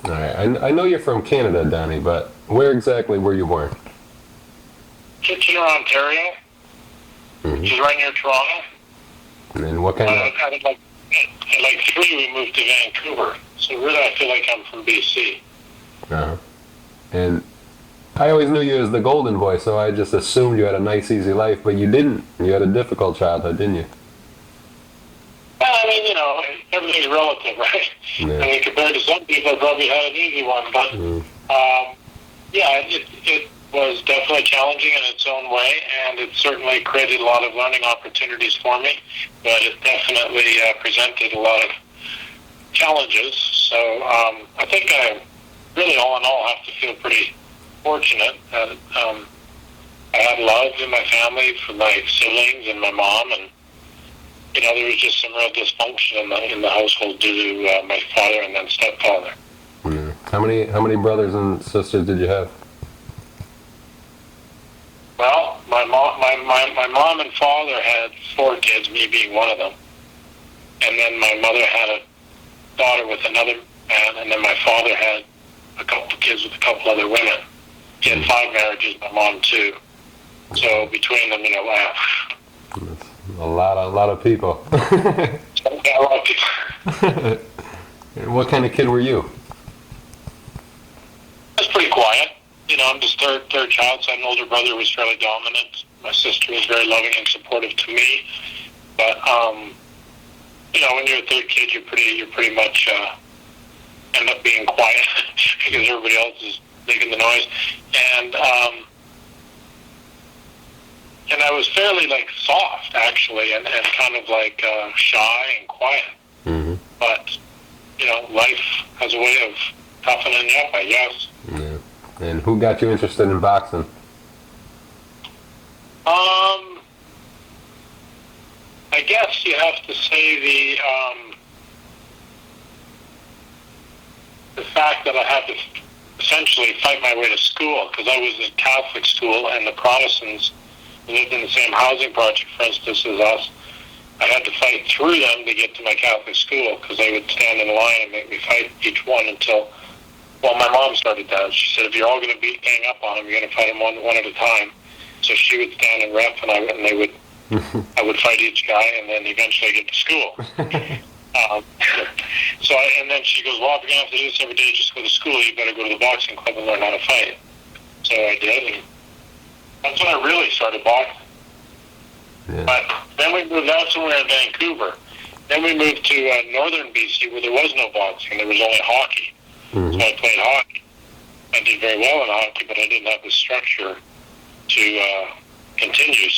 All right. I know you're from Canada, Donny, but where exactly were you born? Kitchener, Ontario, Mm-hmm. which is right near Toronto. And then what kind of... At like 3, we moved to Vancouver. So really, I feel like I'm from BC. Uh-huh. And I always knew you as the golden boy, so I just assumed you had a nice, easy life, but you didn't. You had a difficult childhood, didn't you? Well, I mean, everything's relative, right? Yeah. I mean, compared to some people, I probably had an easy one, but yeah, it was definitely challenging in its own way, and it certainly created a lot of learning opportunities for me, but it definitely presented a lot of challenges. So I think I really, all in all, have to feel pretty fortunate that I had love in my family from my siblings and my mom, and there was just some real dysfunction in the household due to my father and then stepfather. Mm. How many brothers and sisters did you have? Well, my mom and father had 4 kids, me being one of them, and then my mother had a daughter with another man, and then my father had a couple of kids with a couple other women. He had 5 marriages, my mom 2. So between them, wow. A lot of people. Yeah, a lot of people. What kind of kid were you? I was pretty quiet. I'm just third child, so I had an older brother who was fairly dominant. My sister was very loving and supportive to me. But when you're a third kid, you're pretty much end up being quiet because everybody else is making the noise. And I was fairly soft actually, and kind of shy and quiet. Mm-hmm. But life has a way of toughening you up, I guess. Yeah. And who got you interested in boxing? I guess you have to say the fact that I had to essentially fight my way to school, because I was at Catholic school and the Protestants lived in the same housing project, for instance, as us. I had to fight through them to get to my Catholic school, because they would stand in line and make me fight each one until, my mom started that. She said, if you're all going to gang up on them, you're going to fight them one at a time. So she would stand and ref, and I would fight each guy, and then eventually get to school. And then she goes, well, if you're going to have to do this every day just go to school, you better go to the boxing club and learn how to fight. So I did, and that's when I really started boxing. Yeah. But then we moved out somewhere in Vancouver. Then we moved to northern BC where there was no boxing. There was only hockey. Mm-hmm. So I played hockey. I did very well in hockey, but I didn't have the structure to continue.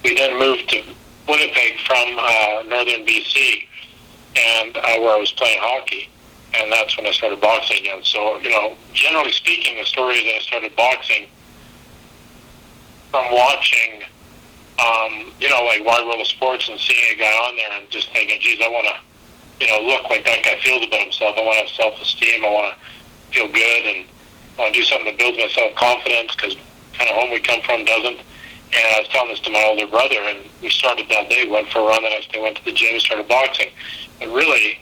We then moved to Winnipeg from northern BC, and where I was playing hockey. And that's when I started boxing again. So, generally speaking, the story is that I started boxing from watching, Wide World of Sports and seeing a guy on there and just thinking, geez, I want to, look like that guy feels about himself. I want to have self-esteem. I want to feel good, and I want to do something to build my self-confidence, because kind of home we come from doesn't. And I was telling this to my older brother, and we started that day, went for a run, the next day went to the gym, started boxing. And really,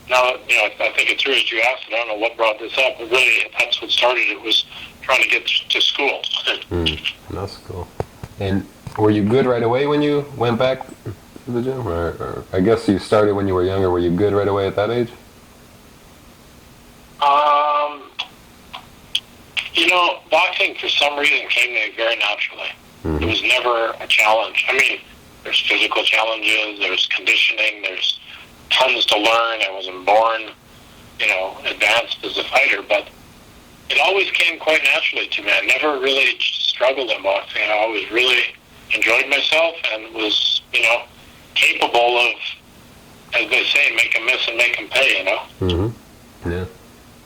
now, I think it's true as you asked, I don't know what brought this up, but really that's what started it, was trying to get to school. That's cool. And were you good right away when you went back to the gym? Or I guess you started when you were younger. Were you good right away at that age? Boxing for some reason came to me very naturally. Mm-hmm. It was never a challenge. I mean, there's physical challenges, there's conditioning, there's tons to learn. I wasn't born, advanced as a fighter, but it always came quite naturally to me. I never really struggled in boxing. I always really enjoyed myself and was, capable of, as they say, make them miss and make them pay, Mm-hmm. Yeah.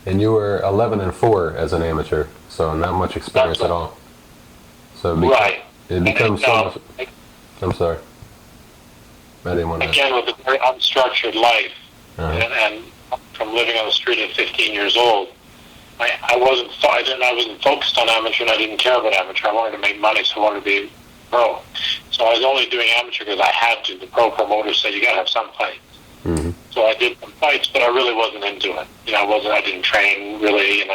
And you were 11-4 as an amateur, so not much experience at all. So it becomes so much. I'm sorry. I didn't want to. Again, with a very unstructured life, and from living on the street at 15 years old, I wasn't focused on amateur, and I didn't care about amateur. I wanted to make money, so I wanted to be pro. So I was only doing amateur because I had to. The pro promoters said you got to have some fights. Mm-hmm. So I did some fights, but I really wasn't into it. I didn't train really, and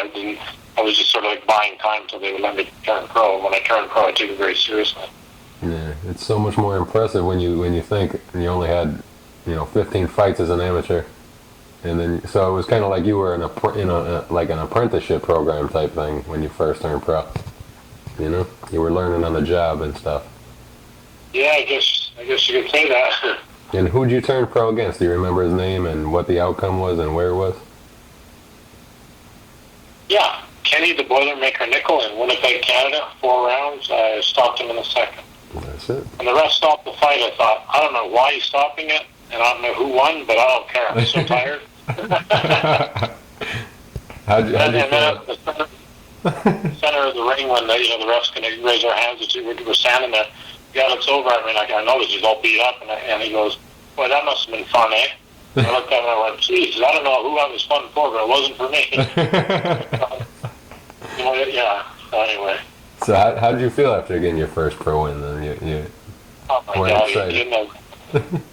I was just sort of like buying time till they would let me turn pro. And when I turned pro, I took it very seriously. Yeah, it's so much more impressive when you think you only had 15 fights as an amateur, and then so it was kind of like you were like an apprenticeship program type thing when you first turned pro. You were learning on the job and stuff. Yeah, I guess you could say that. And who'd you turn pro against? Do you remember his name and what the outcome was and where it was? Yeah, Kenny the Boilermaker Nickel in Winnipeg, Canada. 4 rounds. I stopped him in the second. That's it. And the ref stopped the fight. I thought, I don't know why he's stopping it, and I don't know who won, but I don't care. I'm so tired. How'd you and then feel? at the center of the ring, when the refs can raise their hands, we're standing there. Yeah, it's over. I mean, I noticed he's all beat up, and he goes, "Boy, that must have been fun, eh?" And I looked at him and I went, "Geez, I don't know who I was fun for, but it wasn't for me." Yeah. So anyway. So how did you feel after getting your first pro win? Then Oh my God!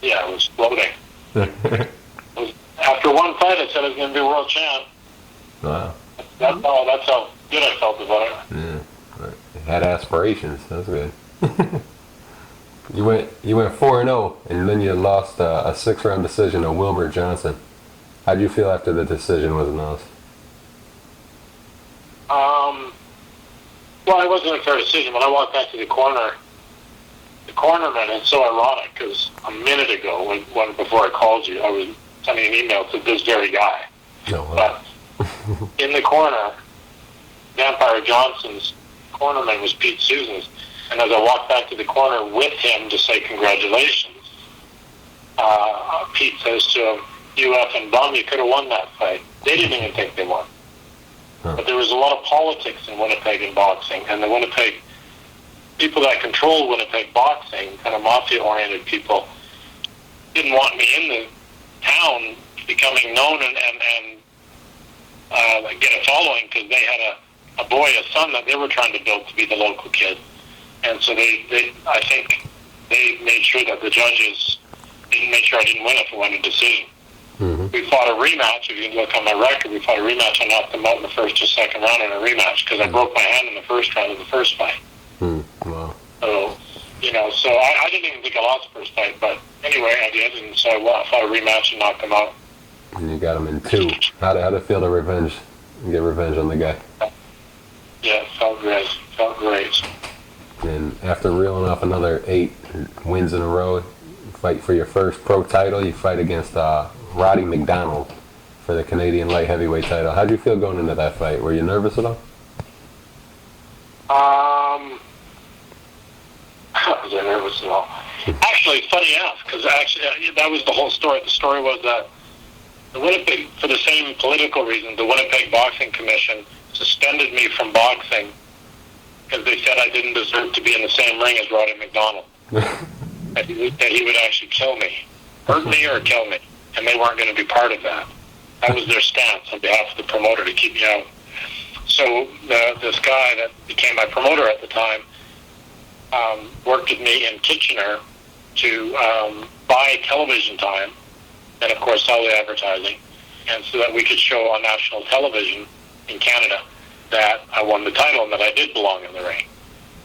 Yeah, it was floating. After one fight, I said I was going to be world champ. Wow. That's how good I felt about it. Yeah. You had aspirations. That's good. You went 4-0, and then you lost a 6-round decision to Wilbur Johnson. How'd you feel after the decision was announced? Well, it wasn't a fair decision. When I walked back to the cornerman, it's so ironic because a minute ago, before I called you, I was sending an email to this very guy. No. Wow. But in the corner, Vampire Johnson's cornerman was Pete Susans. And as I walked back to the corner with him to say congratulations, Pete says to him, "You effing bum, you could have won that fight." They didn't even think they won. Huh. But there was a lot of politics in Winnipeg in boxing, and the Winnipeg people that controlled Winnipeg boxing, kind of mafia-oriented people, didn't want me in the town becoming known and get a following because they had a son that they were trying to build to be the local kid. And so I think they made sure that the judges didn't make sure I didn't win if it went a decision. Mm-hmm. We fought a rematch. If you can look on my record, we fought a rematch. I knocked them out in the first or second round in a rematch because I broke my hand in the first round of the first fight. Wow. So, so I didn't even think I lost the first fight. But anyway, I did. And so I fought a rematch and knocked them out. And you got them in 2. How'd it feel to get revenge on the guy? Yeah, it felt great. And after reeling off another 8 wins in a row, you fight for your first pro title. You fight against Roddy McDonald for the Canadian light heavyweight title. How'd you feel going into that fight? Were you nervous at all? Was I nervous at all? Actually, funny enough, because that was the whole story. The story was that the Winnipeg, for the same political reason, the Winnipeg Boxing Commission suspended me from boxing because they said I didn't deserve to be in the same ring as Roddy McDonald. that he would actually kill me, hurt me or kill me, and they weren't going to be part of that. That was their stance on behalf of the promoter to keep me out. So this guy that became my promoter at the time worked with me in Kitchener to buy television time and, of course, sell the advertising, and so that we could show on national television in Canada that I won the title and that I did belong in the ring.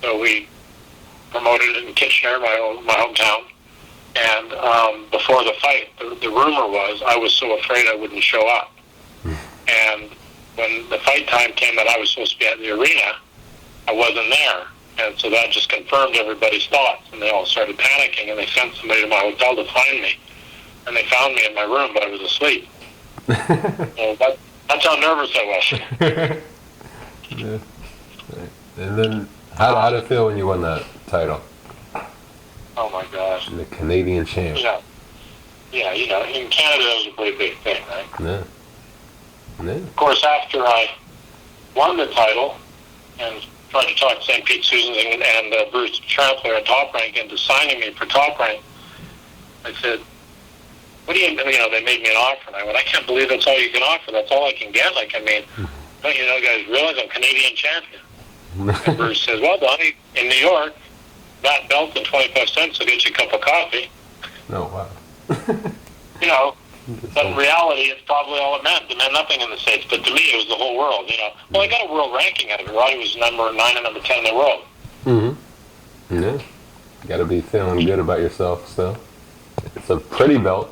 So we promoted it in Kitchener, my hometown, and before the fight, the rumor was I was so afraid I wouldn't show up. And when the fight time came that I was supposed to be at the arena, I wasn't there. And so that just confirmed everybody's thoughts, and they all started panicking, and they sent somebody to my hotel to find me. And they found me in my room, but I was asleep. So that's how nervous I was. Yeah. And then, how did it feel when you won that title? Oh my gosh! The Canadian champ. Yeah. In Canada, it was a pretty big thing, right? Yeah. Of course, after I won the title and tried to talk St. Pete Susans and Bruce Trampler at Top Rank into signing me for Top Rank, I said, "What do you?" They made me an offer, and I went, "I can't believe that's all you can offer. That's all I can get. Like, I mean, don't you guys realize I'm Canadian champion?" And Bruce says, "Well, Donny, in New York, that belt and 25 cents will get you a cup of coffee." Oh, wow. But in reality, it's probably all it meant. It meant nothing in the States. But to me, it was the whole world, you know. Well, I got a world ranking out of it. Roddy was number 9 and number 10 in the world. Mm-hmm. Yeah. You got to be feeling good about yourself still. It's a pretty belt,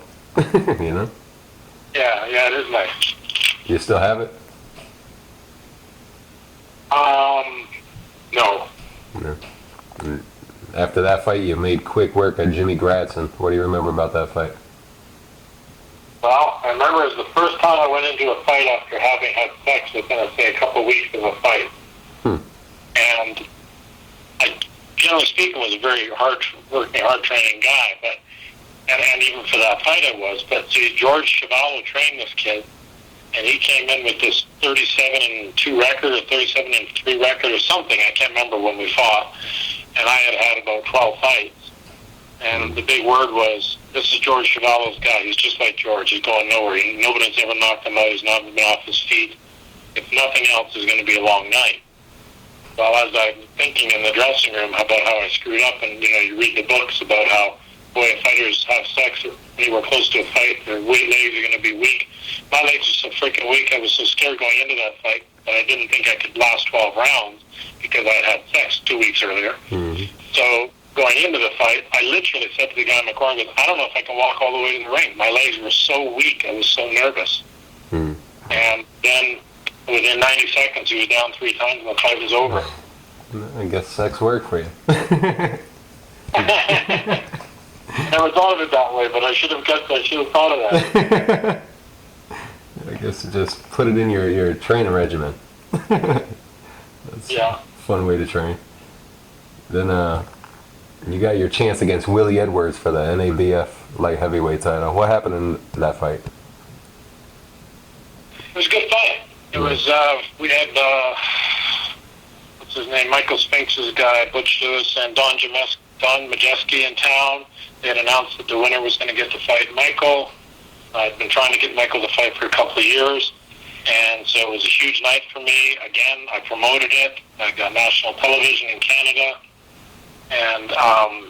you know. Yeah, it is nice. You still have it? No. No. After that fight, you made quick work of Jimmy Gratson. What do you remember about that fight? Well, I remember it was the first time I went into a fight after having had sex within, I'd say, a couple of weeks of a fight. And I, generally speaking, was a very hard-working, hard-training guy. But and even for that fight I was. But see, George Chuvalo trained this kid, and he came in with this 37-2 record or 37-3 record or something. I can't remember when we fought. And I had about 12 fights. And the big word was, this is George Chuvalo's guy. He's just like George. He's going nowhere. Nobody's ever knocked him out. He's not been off his feet. If nothing else, it's going to be a long night. Well, as I'm thinking in the dressing room about how I screwed up, and, you know, you read the books about how, boy, fighters have sex anywhere close to a fight, their legs are going to be weak. My legs were so freaking weak, I was so scared going into that fight that I didn't think I could last 12 rounds because I had sex 2 weeks earlier. Mm-hmm. So going into the fight, I literally said to the guy in my corner, I don't know if I can walk all the way to the ring. My legs were so weak, I was so nervous. Mm-hmm. And then within 90 seconds, he was down 3 times and the fight was over. I guess sex worked for you. Never thought of it that way, but I should have thought of that. I guess just put it in your training regimen. That's a fun way to train. Then you got your chance against Willie Edwards for the NABF light heavyweight title. What happened in that fight? It was a good fight. It was, we had, what's his name, Michael Spinks' guy, Butch Lewis, and Don Majeski in town. They had announced that the winner was going to get to fight Michael. I'd been trying to get Michael to fight for a couple of years, and so it was a huge night for me. Again, I promoted it. I got national television in Canada, and I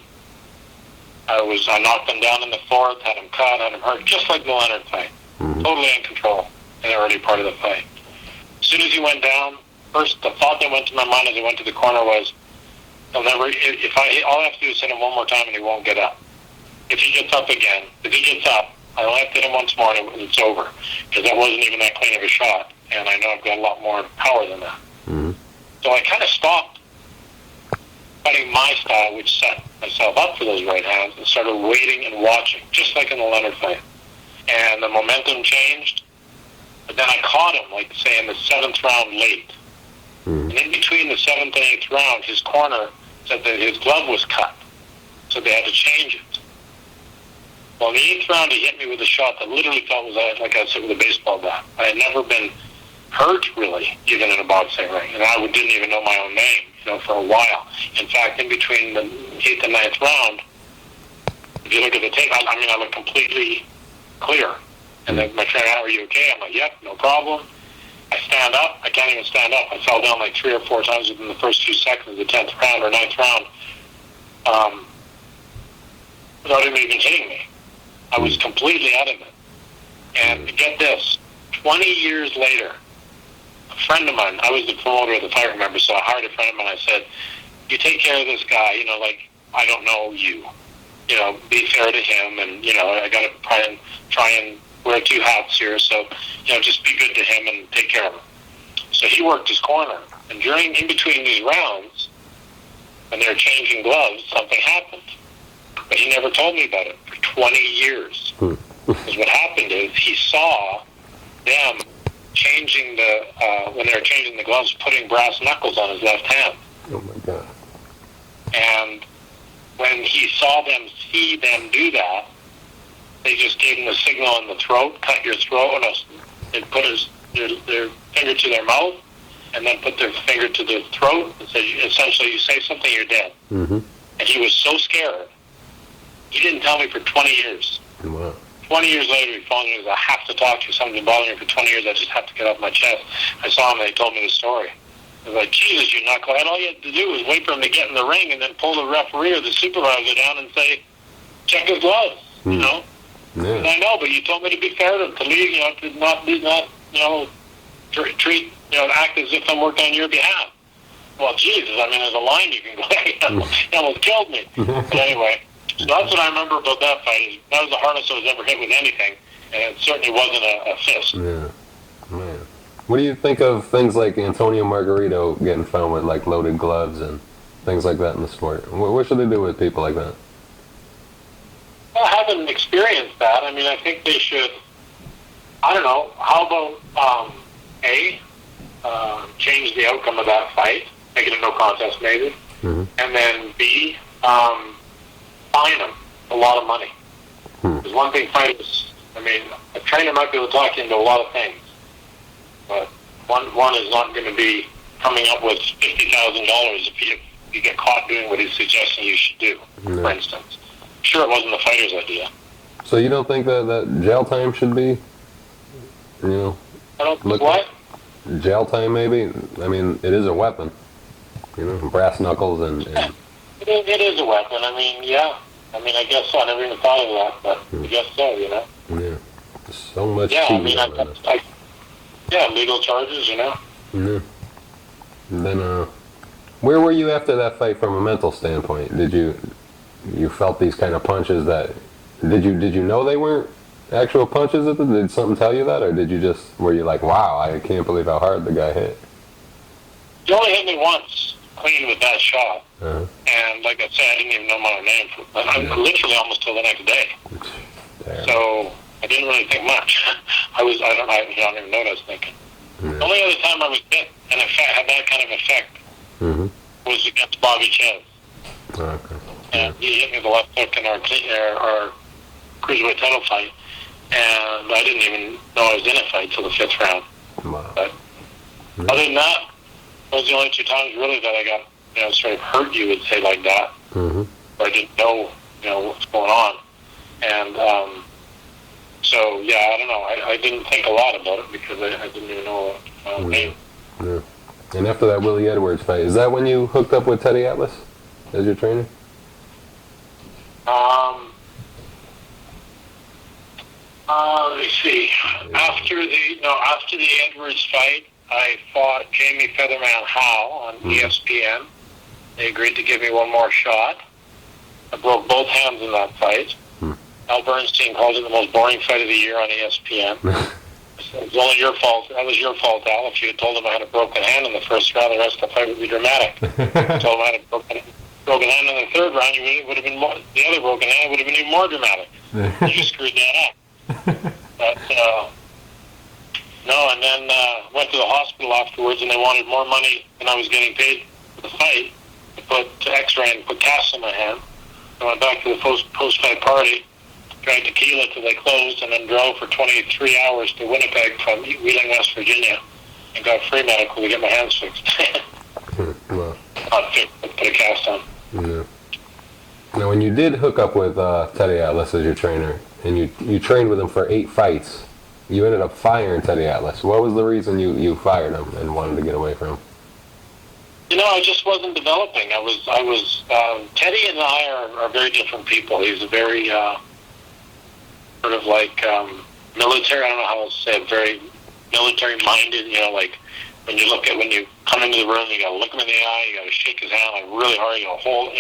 knocked him down in the 4th, had him cut, had him hurt, just like the Leonard fight. Mm-hmm. Totally in control in the early part of the fight. As soon as he went down, first the thought that went to my mind as I went to the corner was, all I have to do is hit him one more time and he won't get up. If he gets up again, I only have to hit him once more and it's over. Because that wasn't even that clean of a shot. And I know I've got a lot more power than that. Mm-hmm. So I kind of stopped fighting my style, which set myself up for those right hands, and started waiting and watching, just like in the Leonard fight. And the momentum changed. But then I caught him, like, say, in the 7th round late. Mm-hmm. And in between the 7th and 8th round, his corner said that his glove was cut. So they had to change it. Well, in the 8th round, he hit me with a shot that literally felt like I was hit with a baseball bat. I had never been hurt, really, even in a boxing ring. And I didn't even know my own name, for a while. In fact, in between the 8th and 9th round, if you look at the tape, I look completely clear. And then my trainer, are you okay? I'm like, yep, no problem. I stand up. I can't even stand up. I fell down like 3 or 4 times within the first few seconds of the 10th round or 9th round without him even hitting me. I was completely out of it. And get this, 20 years later, a friend of mine, I was the promoter of the fight, remember, so I hired a friend of mine. I said, you take care of this guy, I don't know you. Be fair to him, and, I got to try and wear 2 hats here, so, just be good to him and take care of him. So he worked his corner, and in between these rounds, when they were changing gloves, something happened. But he never told me about it for 20 years. Because what happened is he saw them changing when they were changing the gloves, putting brass knuckles on his left hand. Oh, my God. And when he saw them do that, they just gave him the signal in the throat, cut your throat, and they put their finger to their mouth, and then put their finger to their throat, and said, essentially, you say something, you're dead. Mm-hmm. And he was so scared, he didn't tell me for 20 years. Wow. 20 years later, he phoned me and said, I have to talk to you. Something's been bothering me for 20 years. I just have to get off my chest. I saw him and he told me the story. I was like, Jesus, you knucklehead. All you had to do was wait for him to get in the ring and then pull the referee or the supervisor down and say, check his gloves, Yeah. I know, but you told me to be fair to leave, to not, treat, act as if I'm working on your behalf. Well, Jesus, I mean, there's a line you can go. He almost killed me. But anyway, so that's what I remember about that fight. That was the hardest I was ever hit with anything, and it certainly wasn't a fist. Yeah, man. What do you think of things like Antonio Margarito getting found with like loaded gloves and things like that in the sport? What should they do with people like that? Well, I haven't experienced that. I mean, I think they should, I don't know, how about, change the outcome of that fight, make it a no contest maybe, and then B, fine them a lot of money. Because one thing fighters, I mean, a trainer might be able to talk you into a lot of things, but one is not going to be coming up with $50,000 if you get caught doing what he's suggesting you should do, for instance. Sure, it wasn't the fighter's idea. So you don't think that jail time should be, I don't think what? Jail time maybe? I mean, it is a weapon, brass knuckles and... It is a weapon. I mean, yeah. I mean, I guess so. I never even thought of that, but I guess so, Yeah. So much yeah, I mean, legal charges, Yeah. And then, where were you after that fight from a mental standpoint? Did you felt these kind of punches that... Did you know they weren't actual punches? Did something tell you that? Or were you like, wow, I can't believe how hard the guy hit? He only hit me once, clean with that shot. Uh-huh. And like I said, I didn't even know my name. I'm literally almost till the next day. Damn. So I didn't really think much. I don't even know what I was thinking. Yeah. The only other time I was hit and had that kind of effect was against Bobby Chen. Okay. And he hit me with the left hook in our cruiserweight title fight, and I didn't even know I was in a fight till the 5th round. Wow. But other than that, those are the only 2 times really that I got, sort of hurt, you would say, like that. Where I didn't know, what's going on. And so, yeah, I don't know. I didn't think a lot about it because I didn't even know name. Yeah. And after that Willie Edwards fight, is that when you hooked up with Teddy Atlas as your trainer? Let me see. After the Edwards fight, I fought Jamie Featherman Howe on ESPN. They agreed to give me one more shot. I broke both hands in that fight. Al Bernstein called it the most boring fight of the year on ESPN. It was only your fault. That was your fault, Al. If you had told him I had a broken hand in the first round, the rest of the fight would be dramatic. If you told him I had a broken hand in the 3rd round, it would have been the other broken hand would have been even more dramatic. You screwed that up. But no, and then went to the hospital afterwards, and they wanted more money than I was getting paid for the fight to put X-ray and put casts in my hand. I went back to the post-fight party, drank tequila till they closed, and then drove for 23 hours to Winnipeg from Wheeling, West Virginia, and got free medical to get my hands fixed. Wow. Not fixed, but put a cast on. Yeah. Now, when you did hook up with Teddy Atlas as your trainer, and you trained with him for 8 fights, you ended up firing Teddy Atlas. What was the reason you fired him and wanted to get away from him? I just wasn't developing. I was Teddy and I are very different people. He's a very sort of like military, I don't know how to say it, very military-minded, like when you come into the room, you gotta look him in the eye, you gotta shake his hand like really hard, you gotta hold,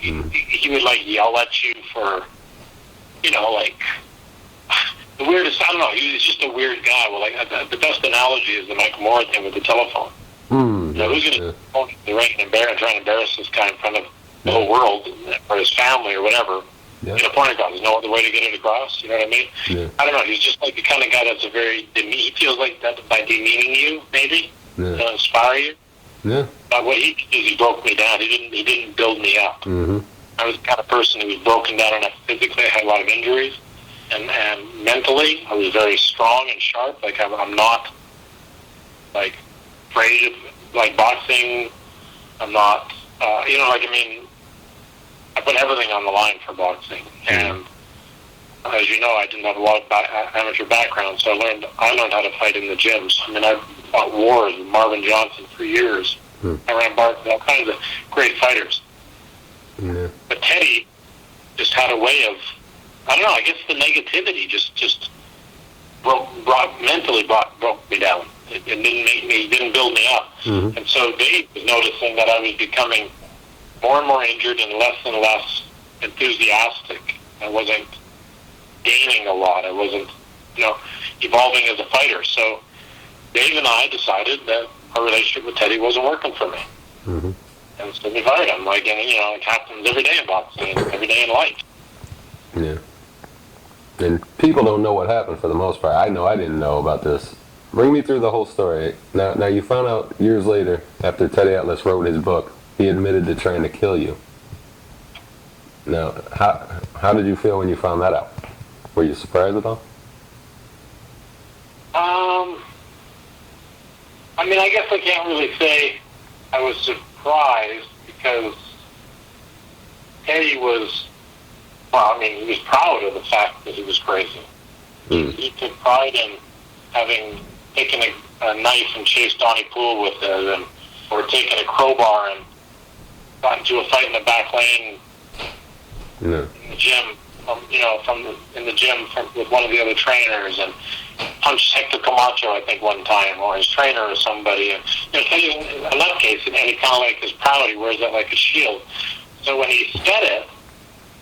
he would like yell at you for, like the weirdest, I don't know, he was just a weird guy. Well, like the best analogy is the Mike Moore thing with the telephone. Who's going to phone the right and try and embarrass this guy in front of the whole world or his family or whatever? Yeah. Get a point across. There's no other way to get it across. You know what I mean? Yeah. I don't know. He's just like the kind of guy that's he feels like that by demeaning you, maybe, to inspire you. Yeah. But what he did is he broke me down. He didn't build me up. I was the kind of person who was broken down enough physically. I had a lot of injuries. And mentally, I was very strong and sharp. Like, I'm not, like, afraid of, like, boxing. I'm not, I put everything on the line for boxing. And as you know, I didn't have a lot of amateur background, so I learned how to fight in the gyms. I mean, I fought wars with Marvin Johnson for years. I ran bars with all kinds of great fighters. But Teddy just had a way of I don't know. I guess the negativity just broke me down. It didn't build me up. Mm-hmm. And so Dave was noticing that I was becoming more and more injured and less enthusiastic. I wasn't gaining a lot. I wasn't, evolving as a fighter. So Dave and I decided that our relationship with Teddy wasn't working for me. Mm-hmm. And so we fired him. Like, it happens every day in boxing and every day in life. Yeah. And people don't know what happened for the most part. I know I didn't know about this. Bring me through the whole story. Now you found out years later, after Teddy Atlas wrote his book, he admitted to trying to kill you. Now, how did you feel when you found that out? Were you surprised at all? I guess I can't really say I was surprised, because Teddy was, he was proud of the fact that he was crazy. Mm. He took pride in having taken a knife and chased Donny Poole with it, or taken a crowbar and got into a fight in the back lane in the gym, with one of the other trainers, and punched Hector Camacho, I think, one time, or his trainer or somebody. And Teddy, in that case, and he kind of like is proud. He wears that like a shield. So when he said it,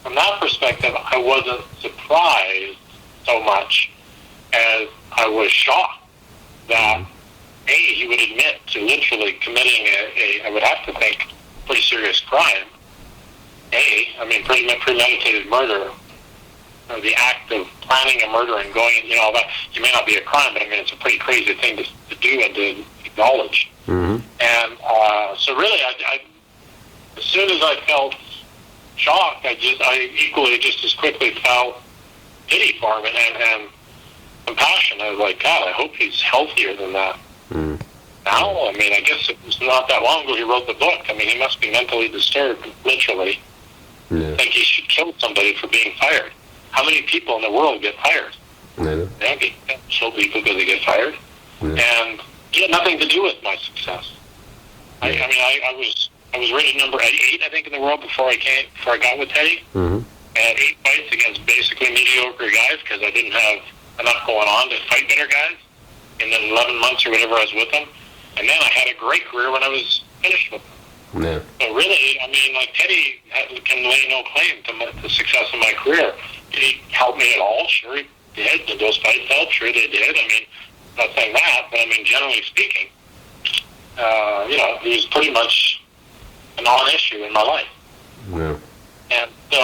from that perspective, I wasn't surprised so much as I was shocked that he would admit to literally committing I would have to think, pretty serious crime. Premeditated murder, or the act of planning a murder and going, that it may not be a crime, but it's a pretty crazy thing to do and to acknowledge. Mm-hmm. And so really, I as soon as I felt shocked, I equally just as quickly felt pity for him and compassion. I was like, God, I hope he's healthier than that. Mm. Now, I guess it was not that long ago he wrote the book. He must be mentally disturbed, literally. Yeah. I think he should kill somebody for being fired. How many people in the world get fired? Yeah. They don't get killed because they get fired. Yeah. And he had nothing to do with my success. Yeah. I was rated number 8, I think, in the world before I got with Teddy. Mm-hmm. I had 8 fights against basically mediocre guys because I didn't have enough going on to fight better guys in the 11 months or whatever I was with them. And then I had a great career when I was finished with them. Yeah. So really, Teddy can lay no claim to the success of my career. Did he help me at all? Sure he did. Did those fights help? Sure they did. I'm not saying that, but generally speaking, he was pretty much a non-issue in my life. Yeah. And so,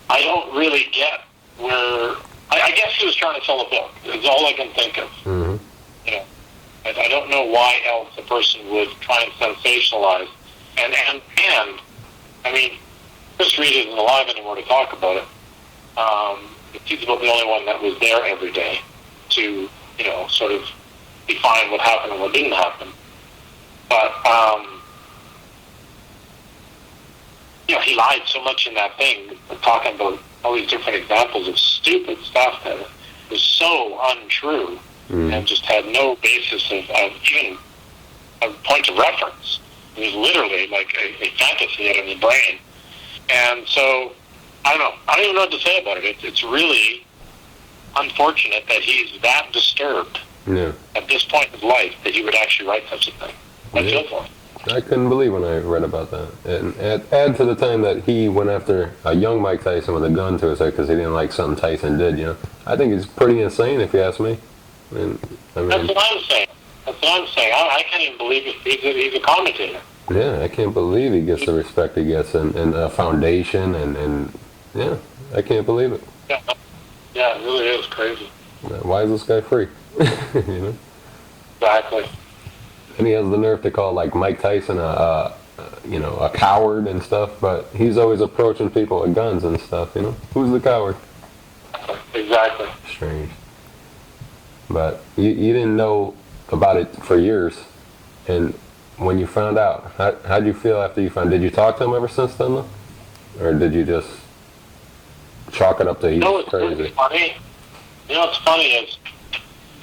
I don't really get where, I guess he was trying to sell a book. It's all I can think of. Mm-hmm. I don't know why else a person would try and sensationalize. And Chris Reed isn't alive anymore to talk about it. He's about the only one that was there every day to, sort of define what happened and what didn't happen. But, he lied so much in that thing, talking about all these different examples of stupid stuff that was so untrue. And just had no basis of even a point of reference. It was literally like a fantasy out of the brain. And so, I don't know. I don't even know what to say about it. It's really unfortunate that he's that disturbed at this point in his life that he would actually write such a thing. I feel for him. I couldn't believe when I read about that. And add to the time that he went after a young Mike Tyson with a gun to his head because he didn't like something Tyson did, I think he's pretty insane, if you ask me. That's what I'm saying. I can't even believe he's a commentator. Yeah, I can't believe he gets the respect he gets and a foundation and I can't believe it. Yeah, it really is crazy. Why is this guy free? Exactly. And he has the nerve to call like Mike Tyson a coward and stuff, but he's always approaching people with guns and stuff, Who's the coward? Exactly. Strange. But you didn't know about it for years, and when you found out, how'd you feel after you found? Did you talk to him ever since then, though, or did you just chalk it up to he's crazy? Really funny. What's funny is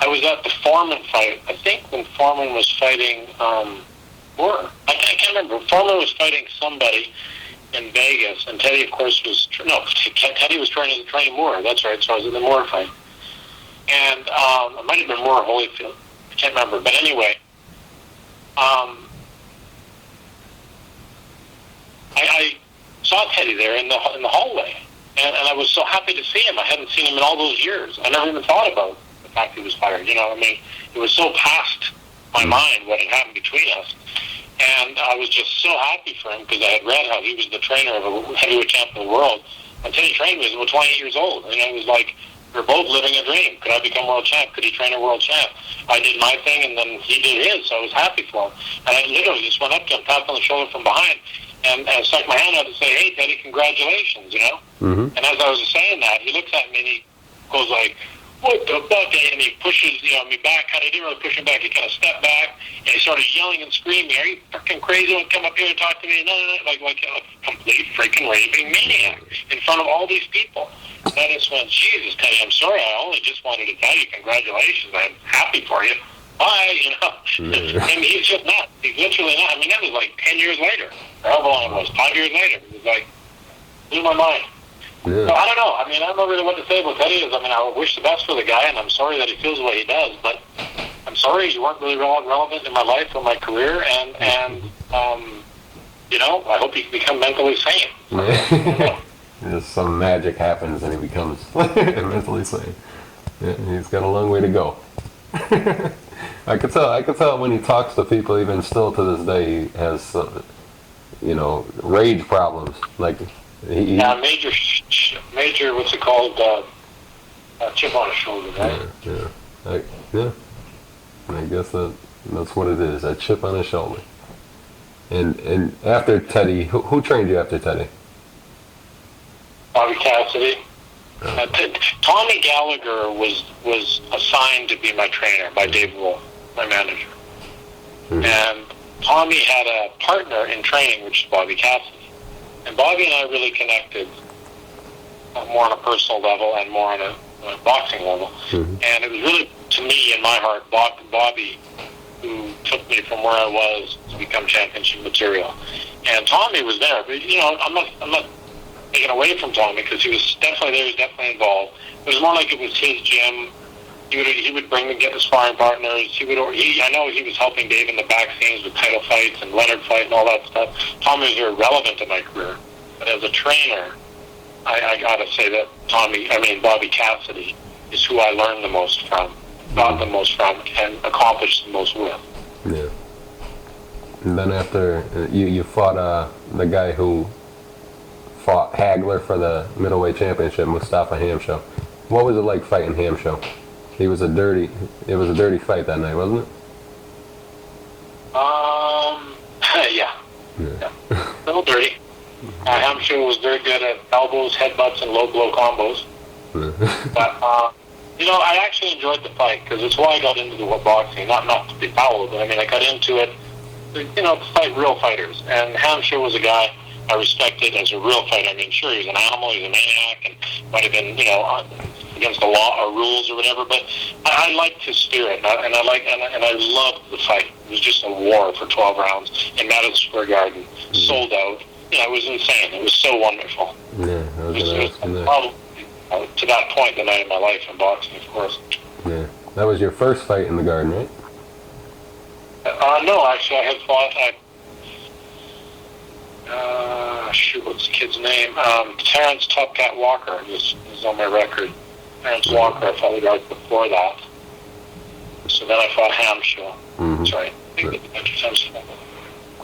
I was at the Foreman fight. I think when Foreman was fighting, I can't remember. Foreman was fighting somebody, in Vegas, and Teddy, of course, Teddy was training Moore. That's right. So I was in the Moore fight, and it might have been Moore or Holyfield. I can't remember, but anyway, I saw Teddy there in the hallway, and I was so happy to see him. I hadn't seen him in all those years. I never even thought about the fact he was fired. You know, I mean, it was so past my mind what had happened between us. And I was just so happy for him because I had read how he was the trainer of a heavyweight champion of the world. And Teddy trained me when he was 28 years old. And I was like, we're both living a dream. Could I become world champ? Could he train a world champ? I did my thing, and then he did his, so I was happy for him. And I literally just went up to him, tapped on the shoulder from behind, and stuck my hand out to say, hey, Teddy, congratulations, you know? Mm-hmm. And as I was saying that, he looks at me and he goes like, what the fuck? And he pushes me back. He didn't really push me back. He kind of stepped back, and he started yelling and screaming, are you fucking crazy? Don't come up here and talk to me. No, like a complete freaking raving maniac in front of all these people. And I just went, Jesus, Teddy, I'm sorry. I only just wanted to tell you congratulations. I'm happy for you. Bye, you know. And he's just not. He's literally not. I mean, that was like 10 years later. Or however long it was. 5 years later. It was like, blew my mind. Yeah. So I don't know. I mean, I don't know really what to say about Teddy. I mean, I wish the best for the guy, and I'm sorry that he feels the way he does, but I'm sorry you weren't really relevant in my life or my career, and you know, I hope you can become mentally sane. Yeah. Just some magic happens and he becomes mentally sane. Yeah, he's got a long way to go. I could tell when he talks to people, even still to this day, he has, rage problems. Like, major, what's it called? Chip on his shoulder, right? Yeah. I guess that's what it is. A chip on his shoulder. And after Teddy, who trained you after Teddy? Bobby Cassidy. Tommy Gallagher was assigned to be my trainer by Dave Wolf, my manager. Mm-hmm. And Tommy had a partner in training, which is Bobby Cassidy. And Bobby and I really connected more on a personal level and more on a boxing level. Mm-hmm. And it was really, to me, in my heart, Bobby who took me from where I was to become championship material. And Tommy was there, but I'm not taking away from Tommy because he was definitely there, he was definitely involved. It was more like it was his gym. He would bring me, get the sparring partners. I know he was helping Dave in the back scenes with title fights and Leonard fight and all that stuff. Tommy was irrelevant in my career. But as a trainer, I gotta say that Bobby Cassidy is who I learned the most from, got the most from, and accomplished the most with. Yeah. And then after you fought the guy who fought Hagler for the middleweight championship, Mustafa Hamsho. What was it like fighting Hamsho? It was a dirty fight that night, wasn't it? Yeah. A little dirty. Hamsho was very good at elbows, headbutts, and low blow combos. But I actually enjoyed the fight because it's why I got into the boxing. Not to be foul, but I got into it, to fight real fighters. And Hamsho was a guy I respected as a real fighter. Sure, he was an animal, he was a maniac, and might have been, against the law or rules or whatever. But I liked his spirit, and I loved the fight. It was just a war for 12 rounds in Madison Square Garden, sold out. It was insane. It was so wonderful. Yeah, it was probably to that point the night of my life in boxing, of course. Yeah, that was your first fight in the Garden, right? No, actually, I had fought. What's the kid's name? Terrence Topcat Walker is on my record. Terrence Walker, I fought the guard before that. So then I fought Hamsho. Mm-hmm. Sorry.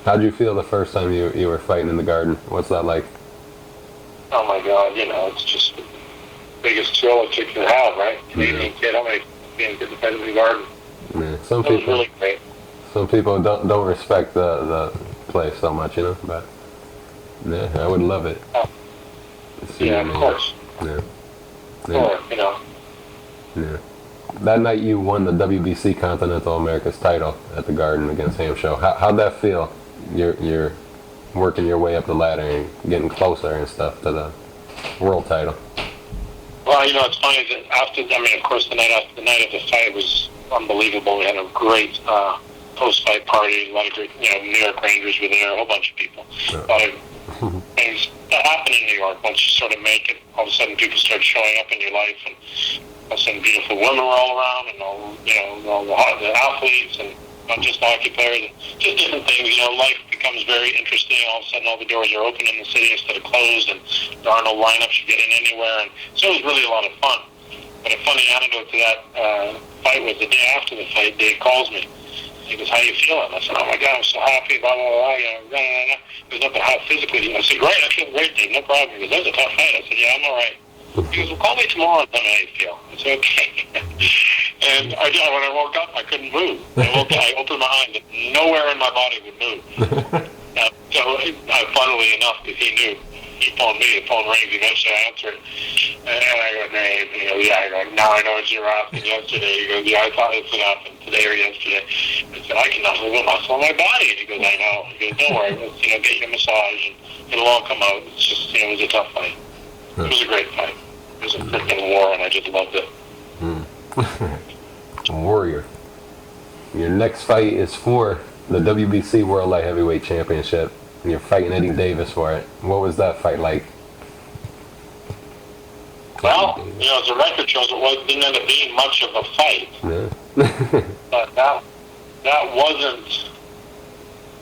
How'd you feel the first time you were fighting in the Garden? What's that like? Oh my God, it's just the biggest thrill a kid can have, right? Canadian kid, how many being good to fight in the Garden? Yeah, that was really great. Some people don't respect the place so much, but yeah, I would love it. Yeah, of course. Yeah. Yeah. That night you won the WBC Continental America's title at the Garden against Hamsho. How'd that feel? You're working your way up the ladder and getting closer and stuff to the world title. Well, it's funny that of course the night of the fight was unbelievable. We had a great post-fight party. A lot of great, New York Rangers were there. A whole bunch of people. A lot of things things that happen in New York. Once you sort of make it, all of a sudden people start showing up in your life, and all of a sudden beautiful women were all around, and all the athletes, and not just hockey players, and just different things. Life becomes very interesting. All of a sudden, all the doors are open in the city instead of closed, and there are no lineups. You get in anywhere, and so it was really a lot of fun. But a funny anecdote to that fight was the day after the fight, Dave calls me. He goes, "How you feeling?" I said, "Oh my God, I'm so happy." Blah blah blah. He goes, "Nothing how physically." I said, "Great, I feel great, Dave. No problem." He goes, "That was a tough fight." I said, "Yeah, I'm all right." He goes, "Well, call me tomorrow and tell me how you feel." I said, "Okay." And when I woke up, I couldn't move. I opened my eyes, and nowhere in my body would move. So, funnily enough, because he knew, he phoned me. The phone rings. Eventually, I answer it, and I go, "Dave." He goes, "Yeah." I go, "Now I know what you were asking yesterday." He goes, "Yeah, I thought this would happen today or yesterday." I said, "I cannot move a muscle in my body." And he goes, "I know." He goes, "Don't worry. Let's get you a massage, and it'll all come out." It's just, it was a tough fight. It was a great fight. It was a freaking war, and I just loved it. Warrior. Your next fight is for the WBC World Light Heavyweight Championship, and you're fighting Eddie Davis for it. What was that fight like? Well, as the record shows, it didn't end up being much of a fight. Yeah. But that wasn't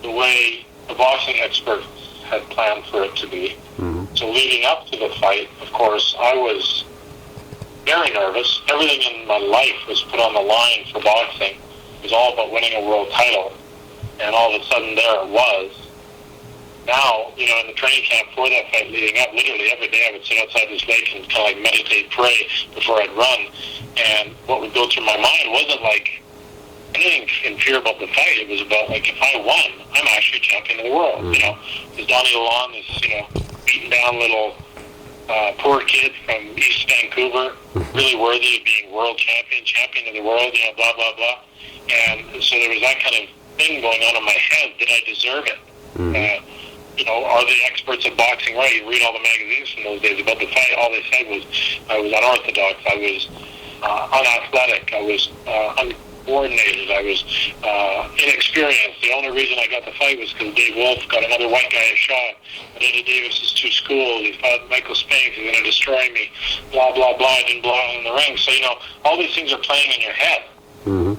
the way the boxing experts had planned for it to be. Mm-hmm. So leading up to the fight, of course, I was very nervous. Everything in my life was put on the line for boxing. It was all about winning a world title. And all of a sudden there it was. Now, in the training camp for that fight leading up, literally every day I would sit outside this lake and kind of like meditate, pray before I'd run. And what would go through my mind wasn't like anything in fear about the fight. It was about, like, if I won, I'm actually champion of the world. This Donny Lalonde, this, beaten down little poor kid from East Vancouver, really worthy of being world champion of the world, blah, blah, blah. And so there was that kind of thing going on in my head. Did I deserve it? Are the experts of boxing right? You read all the magazines from those days about the fight. All they said was I was unorthodox, I was unathletic, I was uncoordinated, I was inexperienced. The only reason I got the fight was because Dave Wolf got another white guy a shot. But Eddie Davis is too schooled. He fought Michael Spinks. He's going to destroy me. Blah, blah, blah. I didn't blow in the ring. So, all these things are playing in your head. Mm-hmm.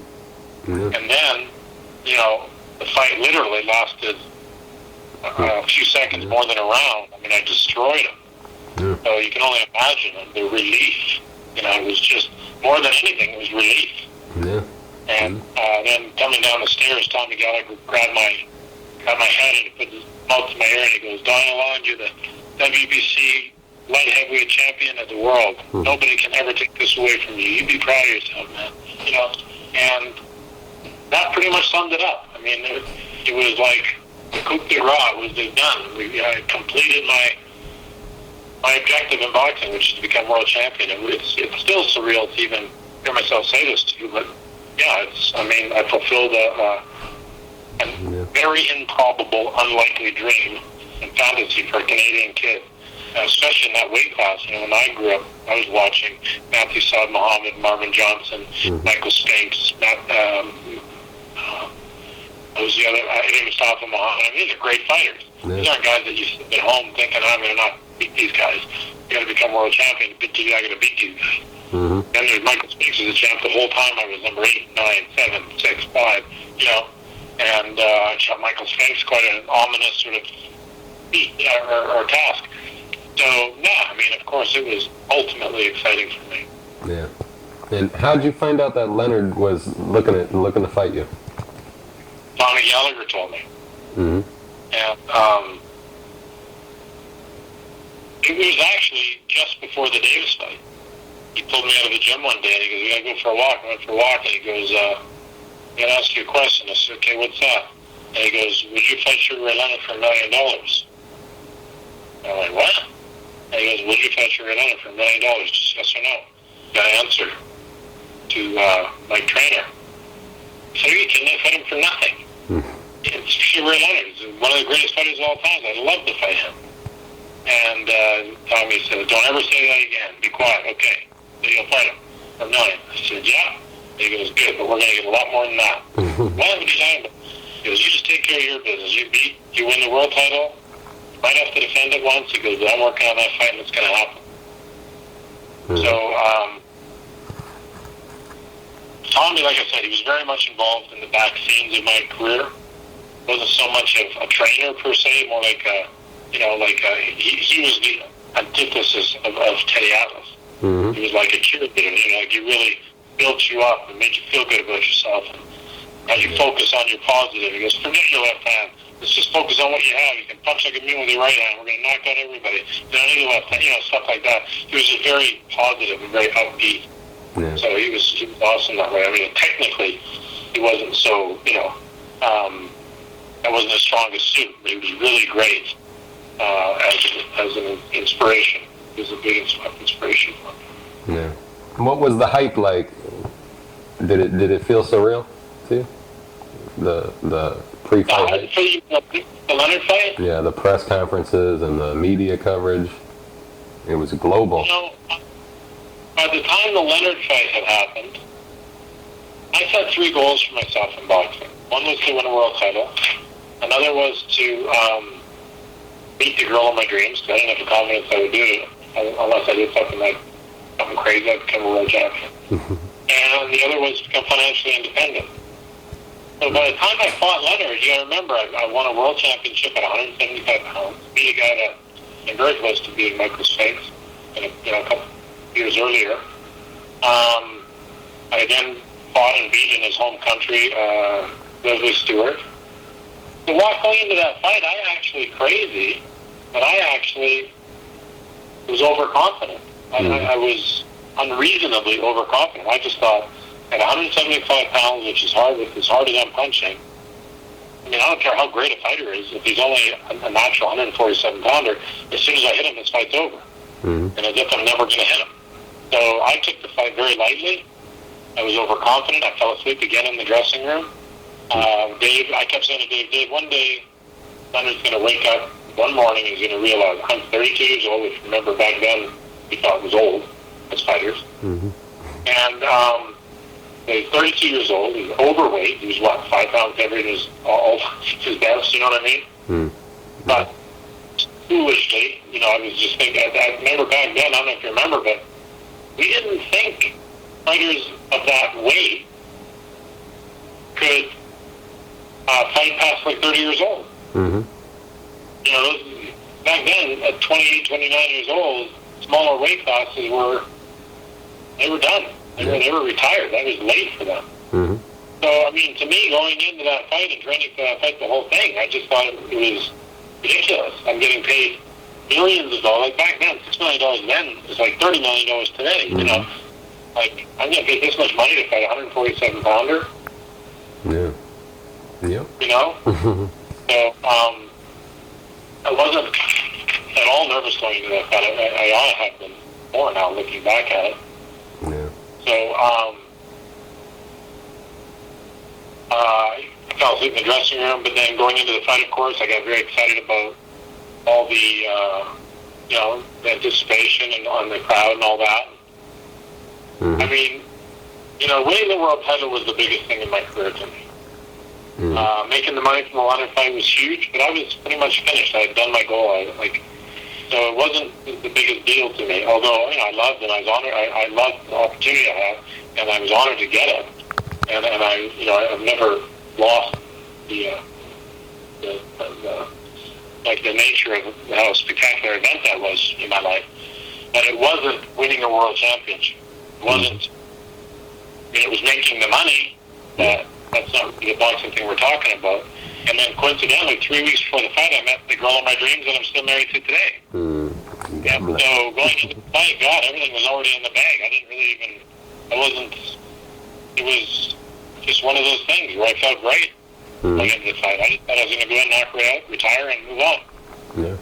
Yeah. And then, the fight literally lasted a few seconds more than a round. I mean, I destroyed him. Yeah. So you can only imagine the relief. It was just, more than anything, it was relief. Yeah. And then coming down the stairs, Tommy Gallagher grabbed my head and he put his mouth to my ear and he goes, "Donny Lalonde, you're the WBC light heavyweight champion of the world. Nobody can ever take this away from you. You be proud of yourself, man." And that pretty much summed it up. I mean, it was like the coup de grace. It was done. I completed my objective in boxing, which is to become world champion. It's still surreal to even hear myself say this to you, but yeah, I fulfilled a very improbable, unlikely dream and fantasy for a Canadian kid, especially in that weight class. When I grew up, I was watching Matthew Saad Muhammad, Marvin Johnson, Michael Spinks, was the other, Mustafa Muhammad. I mean, these are great fighters. Yeah. These aren't guys that you sit at home thinking, "I'm going to not beat these guys. You got to become world champion, but you got to beat these guys." Mm-hmm. And there's Michael Spinks as a champ. The whole time I was number 8, 9, 7, 6, 5, and I shot Michael Spinks quite an ominous sort of feat or task. So, yeah, of course, it was ultimately exciting for me. Yeah. And how did you find out that Leonard was looking to fight you? Tommy Gallagher told me. Mm-hmm. And it was actually just before the Davis fight. He pulled me out of the gym one day and he goes, "We got to go for a walk." I went for a walk and he goes, "I'm going to ask you a question." I said, "Okay, what's that?" And he goes, "Would you fight Sugar Ray Leonard for $1 million?" I'm like, "What?" And he goes, "Would you fight Sugar Ray Leonard for $1 million? Just yes or no?" I answered to my trainer. So you can fight him for nothing. It's Sugar Ray Leonard. He's one of the greatest fighters of all time. I'd love to fight him. And Tommy said, "Don't ever say that again. Be quiet." "Okay. So you'll fight him for $1 million." I said, "Yeah." And he goes, "Good, but we're going to get a lot more than that." "What are you talking about?" He goes, "You just take care of your business. You win the world title, might have to defend it once. He goes, but I'm working on that fight and it's going to happen. So, Tommy, like I said, he was very much involved in the back scenes of my career. Wasn't so much of a trainer per se, more like he was the antithesis of Teddy Atlas. Mm-hmm. He was like a cheerleader, like he really built you up and made you feel good about yourself. And as you focus on your positive, he goes, forget your left hand. Let's just focus on what you have. You can punch like a mule with your right hand. We're going to knock out everybody. You don't need a left hand, stuff like that. He was just very positive and very upbeat. Yeah. So he was awesome that way. I mean, technically, he wasn't so, that wasn't his strongest suit, but he was really great as an inspiration. He was a big inspiration for me. Yeah. What was the hype like? Did it feel surreal to you? The pre-fight hype? The Leonard fight? Yeah, the press conferences and the media coverage. It was global. By the time the Leonard fight had happened, I set 3 goals for myself in boxing. One was to win a world title. Another was to meet the girl of my dreams, because I didn't have the confidence I would do it unless I did something crazy. I'd become a world champion. And the other was to become financially independent. So by the time I fought Leonard, you got to remember, I won a world championship at 175 pounds, beat a guy that I'm very close to beating Michael Spinks, a couple years earlier. I then fought and beat in his home country, Leslie Stewart. So walking into that fight, I actually crazy, but I actually was overconfident. I was unreasonably overconfident. I just thought, at 175 pounds, which is hard, as hard as I'm punching, I mean, I don't care how great a fighter is. If he's only a natural 147-pounder, as soon as I hit him, this fight's over. Mm-hmm. And as if I'm never going to hit him. So I took the fight very lightly. I was overconfident. I fell asleep again in the dressing room. Dave, I kept saying to Dave, one day, Leonard's going to wake up one morning and he's going to realize I'm 32 years old, which remember back then we thought was old as fighters. Mm-hmm. And he's 32 years old. He's overweight. He was, 5 pounds heavier than his best, you know what I mean? Mm. But foolishly, I was just thinking, I remember back then, I don't know if you remember, but we didn't think fighters of that weight could fight past like 30 years old. Mm-hmm. Back then, at 28, 29 years old, smaller weight classes were done. They were retired. That was late for them. Mm-hmm. So, I mean, to me, going into that fight and training for that fight, the whole thing, I just thought it was ridiculous. I'm getting paid millions of dollars. Like back then, $6 million then is like $30 million today. Mm-hmm. Like I'm getting paid this much money to fight a 147-pounder. Yeah. Yep. So I wasn't at all nervous going into that fight. I ought to have been more now, looking back at it. Yeah. So I fell asleep in the dressing room, but then going into the fight, of course, I got very excited about all the the anticipation and on the crowd and all that. Mm-hmm. I mean, winning the world title was the biggest thing in my career to me. Mm-hmm. Making the money from the Leonard fight was huge, but I was pretty much finished. I had done my goal. So it wasn't the biggest deal to me. Although I loved it, I was honored. I loved the opportunity I had, and I was honored to get it. And I've never lost the nature of how spectacular event that was in my life. But it wasn't winning a world championship. It wasn't. I mean, it was making the money. That's not the boxing thing we're talking about. And then coincidentally, 3 weeks before the fight, I met the girl of my dreams that I'm still married to today. Yeah. So going into the fight, God, everything was already in the bag. It was just one of those things where I felt great going into the fight. I just thought I was going to go in, knock her out, retire, and move on. Yeah.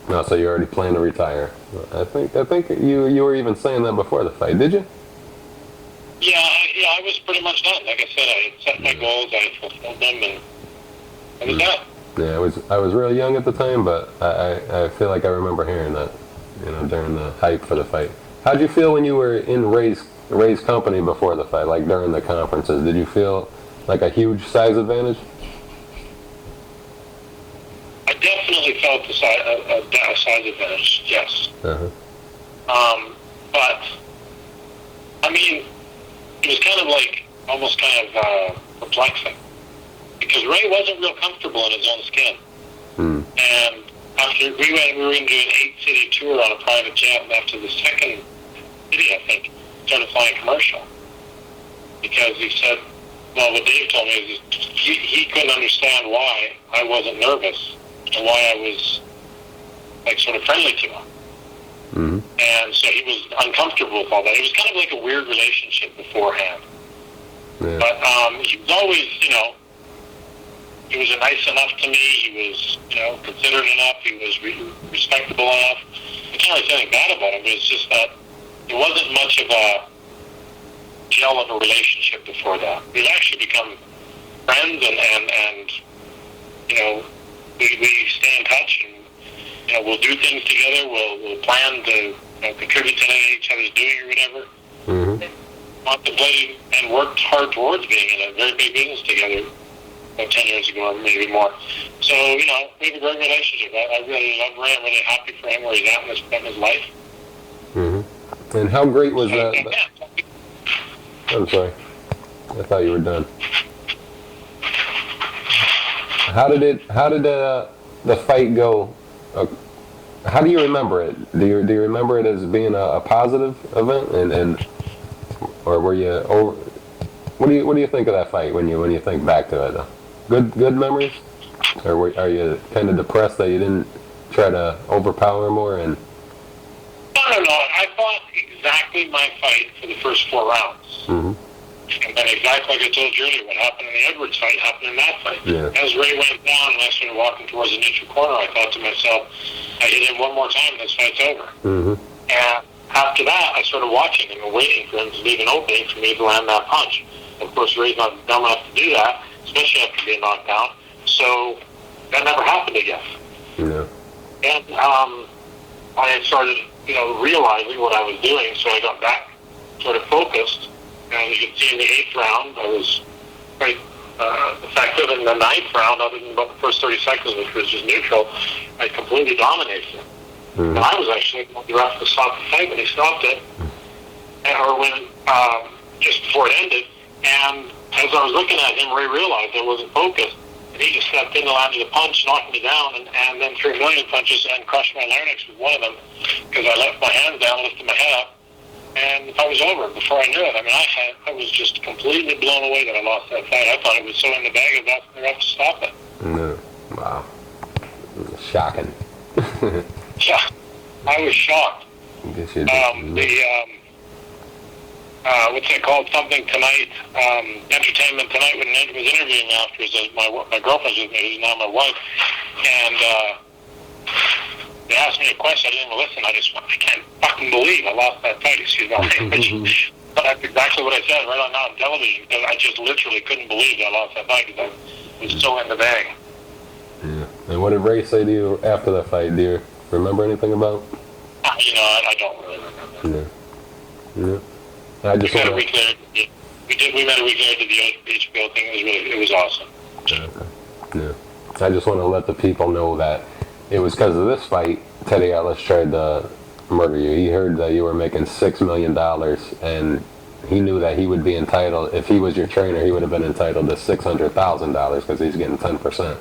No, so you already plan to retire. I think you were even saying that before the fight, did you? Yeah, I was pretty much done. Like I said, I had set my goals, I had fulfilled them, and I was done. Yeah, I was real young at the time, but I feel like I remember hearing that, during the hype for the fight. How'd you feel when you were in Ray's company before the fight, like during the conferences? Did you feel like a huge size advantage? I definitely felt a size advantage, yes. Uh-huh. But, I mean, it was kind of like, almost kind of perplexing. Because Ray wasn't real comfortable in his own skin. Mm. And after we were going to do an 8-city tour on a private jet, and after the second city, I think, started flying commercial. Because he said, well, what Dave told me is he couldn't understand why I wasn't nervous and why I was, like, sort of friendly to him. Mm-hmm. And so he was uncomfortable with all that. It was kind of like a weird relationship beforehand. Yeah. But he was always, you know, he was nice enough to me. He was, you know, considerate enough. He was respectable enough. I can't really say anything bad about him, but it's just that there wasn't much of a gel of a relationship before that. We've actually become friends, and you know, we stay in touch, and you know, we'll do things together. We'll plan to, you know, contribute to each other's doing or whatever. Mm-hmm. Contemplated and worked hard towards being in a very big business together about 10 years ago, or maybe more. So, you know, we have a great relationship. I really love Ray. I'm really happy for him where he's at in his life. Mm-hmm. And how great was that? I'm sorry. I thought you were done. How did the fight go? How do you remember it? Do you remember it as being a positive event, and or were you over? What do you think of that fight when you think back to it? Good memories, or are you kind of depressed that you didn't try to overpower more? And No. I fought exactly my fight for the first 4 rounds. Mm-hmm. And then exactly like I told you earlier, what happened in the Edwards fight happened in that fight. Yeah. As Ray went down and I started walking towards the neutral corner, I thought to myself, I hit him one more time and this fight's over. Mm-hmm. And after that, I started watching him and waiting for him to leave an opening for me to land that punch. Of course, Ray's not dumb enough to do that, especially after being knocked down. So that never happened again. Yeah. And I started, you know, realizing what I was doing, so I got back sort of focused. And you can see in the 8th round, I was quite effective. In the 9th round, other than about the first 30 seconds, which was just neutral, I completely dominated him. Mm-hmm. And I was actually the ref to stop the fight when he stopped it, or when just before it ended. And as I was looking at him, Ray realized I wasn't focused, and he just stepped in and landed a punch, knocked me down, and then threw a million punches and crushed my larynx with one of them because I left my hands down, lifted my head up, and the fight was over before I knew it. I mean, I was just completely blown away that I lost that fight. I thought it was so in the bag, I was asking the ref to stop it. No. Wow. Shocking. Yeah, I was shocked. Guess you did. What's it called? Something Tonight, Entertainment Tonight, when Ned was interviewing me afterwards, my girlfriend's with me, who's now my wife, and they asked me a question. I didn't even listen. I just went, I can't fucking believe I lost that fight. Excuse my language. But that's exactly what I said right on television, because I just literally couldn't believe I lost that fight because I was so in the bag. Yeah. And what did Ray say to you after that fight? Do you remember anything about? You know, I don't really remember. Yeah. Yeah. I just we met a week later. We met a week later to the HBO thing. It was awesome. Okay. Yeah. I just want to let the people know that it was because of this fight Teddy Atlas tried to murder you. He heard that you were making $6 million, and he knew that he would be entitled, if he was your trainer, he would have been entitled to $600,000 because he's getting 10%.